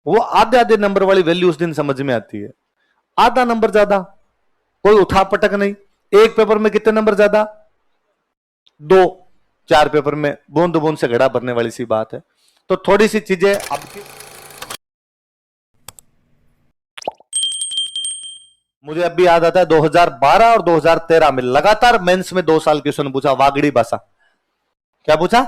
वो आधे आधे नंबर वाली वैल्यू उस दिन समझ में आती है। आधा नंबर ज्यादा, कोई उठा पटक नहीं। एक पेपर में कितने नंबर ज्यादा? 2। 4 पेपर में बूंद बूंद से घड़ा भरने वाली सी बात है। तो थोड़ी सी चीजें आपकी, मुझे अब भी याद आता है 2012 और 2013 में लगातार मेंस में 2 साल क्वेश्चन पूछा वागड़ी भाषा। क्या पूछा?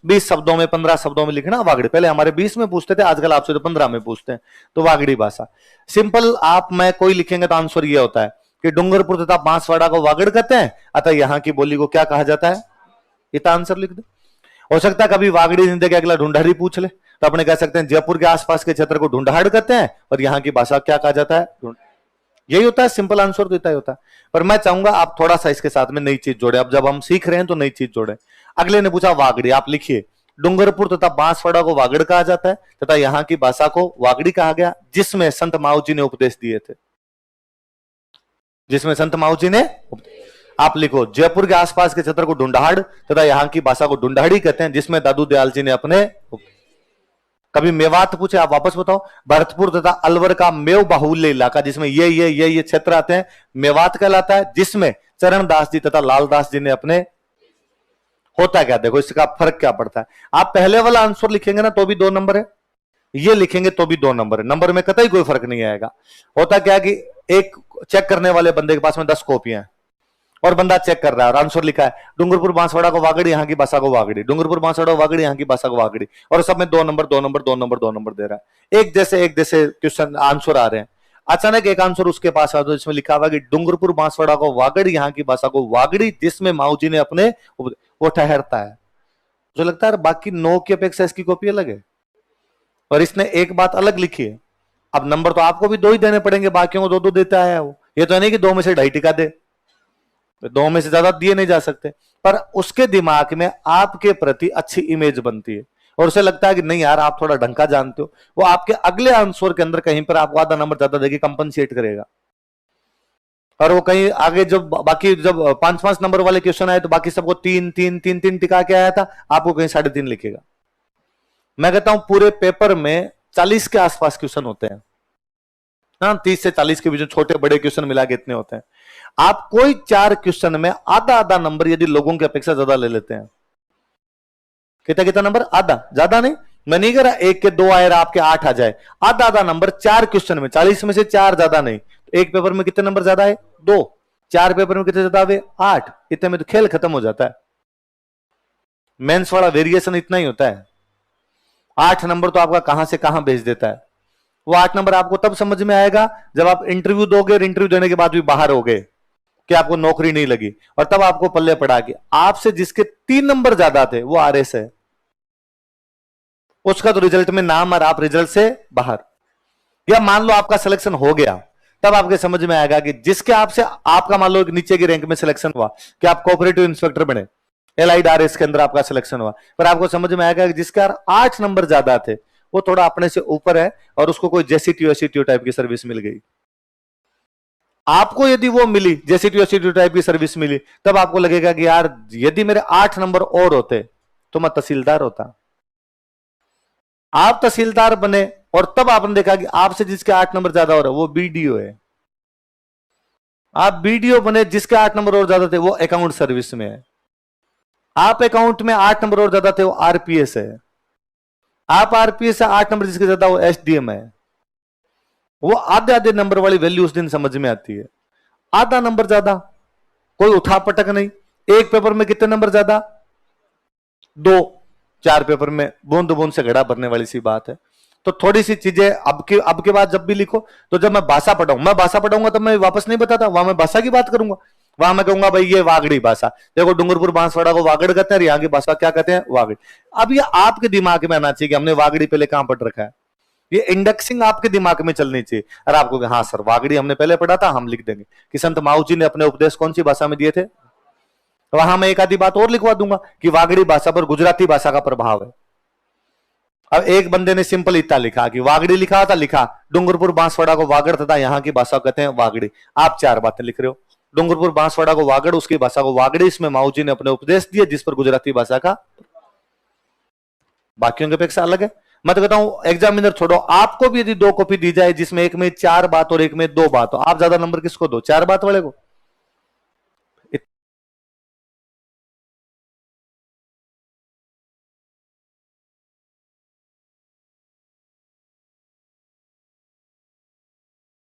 20 शब्दों में 15 शब्दों में लिखना वागड़ी। पहले हमारे 20 में पूछते थे, आजकल आपसे तो 15 में पूछते हैं। तो वागड़ी भाषा सिंपल, आप मैं कोई लिखेंगे तो आंसर ये होता है कि डूंगरपुर तथा बांसवाड़ा को वागड़ कहते हैं, अतः यहां की बोली को क्या कहा जाता है। इतना आंसर लिख दे। हो सकता है कभी वागड़ी नहीं देके अगला ढूंढाड़ी पूछ ले, तो अपने कह सकते हैं जयपुर के आसपास के क्षेत्र को ढूंढाड़ कहते हैं और यहाँ की भाषा क्या कहा जाता है। यही होता है, सिंपल आंसर तो इतना ही होता है। पर मैं चाहूंगा आप थोड़ा सा इसके साथ में नई चीज जोड़े। अब जब हम सीख रहे हैं तो नई चीज जोड़े। अगले ने पूछा वागड़ी, आप लिखिए डूंगरपुर तथा बांसवाड़ा को वागड़ कहा जाता है तथा यहाँ की भाषा को वागड़ी कहा गया, जिसमें संत माऊ जी ने उपदेश दिए थे। जिसमें संत माऊ जी ने, आप लिखो जयपुर के आसपास के क्षेत्र को ढूंढाड़ तथा यहाँ की भाषा को ढूंढाड़ी कहते हैं, जिसमें दादू दयाल जी ने अपने। कभी मेवात पूछे, आप वापस बताओ। भरतपुर तथा अलवर का मेव बाहुल्य इलाका, जिसमें ये क्षेत्र आते हैं, मेवात कहलाता है, जिसमें चरणदास जी तथा लालदास जी ने अपने। होता क्या, देखो इसका फर्क क्या पड़ता है। आप पहले वाला आंसर लिखेंगे ना तो भी 2 नंबर है, ये लिखेंगे तो भी 2 नंबर है। नंबर में कतई कोई फर्क नहीं आएगा। होता क्या है कि एक चेक करने वाले बंदे के पास में 10 कॉपियां हैं और बंदा चेक कर रहा है और आंसर लिखा है डूंगरपुर बांसवाड़ा को वागड़ी, यहाँ की भाषा को वागड़ी, डूंगरपुर बांसवाड़ा को वागड़ी, यहाँ की भाषा को वागड़ी, और सब में 2 नंबर 2 नंबर 2 नंबर 2 नंबर दे रहा है। एक जैसे क्वेश्चन आंसर आ रहे हैं। अचानक एक आंसर उसके पास आता है जिसमें लिखा हुआ कि डूंगरपुर बांसवाड़ा को वागड़ी, यहाँ की भाषा को वागड़ी, जिसमें माऊ जी ने अपने। वो ठहरता है। जो लगता है बाकी 9 की अपेक्षा इसकी कॉपी अलग है और इसने एक बात अलग लिखी है। अब नंबर तो आपको भी 2 ही देने पड़ेंगे, बाकियों को 2-2 देता है वो। ये तो नहीं कि 2 में से 2.5 टिका दे, 2 में से ज्यादा दिए नहीं जा सकते। पर उसके दिमाग में आपके प्रति अच्छी इमेज बनती है और उसे लगता है कि नहीं यार आप थोड़ा ढंग का जानते हो। वो आपके अगले आंसर के अंदर कहीं पर आपको आधा नंबर ज्यादा देके कंपनसेट करेगा। और वो कहीं आगे जब बाकी जब 5-5 नंबर वाले क्वेश्चन आए तो बाकी सबको 3-3 टिका के आया था, आपको कहीं 3.5 लिखेगा। मैं कहता हूं पूरे पेपर में 40 के आसपास क्वेश्चन होते हैं। हाँ, 30 से 40 के बीच छोटे बड़े क्वेश्चन मिला के इतने होते हैं। आप कोई 4 क्वेश्चन में आधा आधा नंबर यदि लोगों की अपेक्षा ज्यादा ले लेते हैं, कितना कितना नंबर, आधा, ज्यादा नहीं। मैं नहीं कह रहा 1 के 2 आए आपके 8 आ जाए, आधा आधा नंबर 4 क्वेश्चन में, 40 में से 4 ज्यादा नहीं। एक पेपर में कितने नंबर ज्यादा है? 2। 4 पेपर में कितने ज्यादा हुए? 8। इतने में तो खेल खत्म हो जाता है। मेंस वाला वेरिएशन इतना ही होता है। 8 नंबर तो आपका कहां से कहां भेज देता है। वो 8 नंबर आपको तब समझ में आएगा जब आप इंटरव्यू दोगे और इंटरव्यू देने के बाद भी बाहर हो गए कि आपको नौकरी नहीं लगी, और तब आपको पल्ले पड़ा कि आपसे जिसके 3 नंबर ज्यादा थे वो आरएस है, उसका तो रिजल्ट में नाम और आप रिजल्ट से बाहर। या मान लो आपका सिलेक्शन हो गया, तब आपके समझ में आएगा कि जिसके आपसे आपका मान लो नीचे की रैंक में सिलेक्शन हुआ कि आप कोऑपरेटिव इंस्पेक्टर बने, एलाइड आरएस के अंदर आपका सिलेक्शन हुआ, पर आपको समझ में आएगा कि जिसके 8 नंबर ज्यादा थे वो थोड़ा अपने से ऊपर है और उसको कोई जेसीटीओ एसीटीओ टाइप की सर्विस मिल गई। आपको यदि वो मिली, जेसीटीओ एसीटीओ टाइप की सर्विस मिली, तब आपको लगेगा कि यार यदि मेरे 8 नंबर और होते तो मैं तहसीलदार होता। आप तहसीलदार बने और तब आपने देखा कि आपसे जिसके 8 नंबर ज्यादा हो रहे वो बीडीओ है। आप बीडीओ बने, जिसके 8 नंबर और ज्यादा थे वो अकाउंट सर्विस में है। आप अकाउंट में 8 नंबर और ज्यादा थे वो आरपीएस है। आप आरपीएस से 8 नंबर जिसके ज्यादा वो एसडीएम है। वो आधे आधे नंबर वाली वैल्यू उस दिन समझ में आती है। आधा नंबर ज्यादा, कोई उठा पटक नहीं। एक पेपर में कितने नंबर ज्यादा? 2। 4 पेपर में बूंद बूंद से घड़ा भरने वाली सी बात है। तो थोड़ी सी चीजें अब के बाद जब भी लिखो तो जब मैं भाषा पढ़ाऊंगा तब मैं वापस नहीं बताता, वहां मैं भाषा की बात करूंगा। वहां मैं कहूंगा भाई ये वागड़ी भाषा, देखो डूंगरपुर बांसवाड़ा को वागड़ कहते हैं, यहाँ की भाषा क्या कहते हैं? वागड़ी। अब ये आपके दिमाग में आना चाहिए कि हमने वागड़ी पहले कहां पढ़ रखा है। ये इंडेक्सिंग आपके दिमाग में चलनी चाहिए। और आपको हाँ सर वागड़ी हमने पहले पढ़ा था, हम लिख देंगे कि संत माऊ जी ने अपने उपदेश कौन सी भाषा में दिए थे। वहां मैं एक आधी बात और लिखवा दूंगा कि वागड़ी भाषा पर गुजराती भाषा का प्रभाव है। अब एक बंदे ने सिंपल इतना लिखा कि वागड़ी लिखा था, लिखा डूंगरपुर बांसवाड़ा को वागड़ तथा यहाँ की भाषा कहते हैं वागड़ी। आप 4 बातें लिख रहे हो, डूंगरपुर बांसवाड़ा को वागड़, उसकी भाषा को वागड़ी, इसमें माऊ जी ने अपने उपदेश दिए जिस पर गुजराती भाषा का बाकियों की अपेक्षा अलग है। मैं तो कहता हूं एग्जामिनर छोड़ो, आपको भी यदि 2 कॉपी दी जाए जिसमें एक में 4 बात और एक में 2 बात, तो आप ज्यादा नंबर किसको दो? 4 बात वाले को।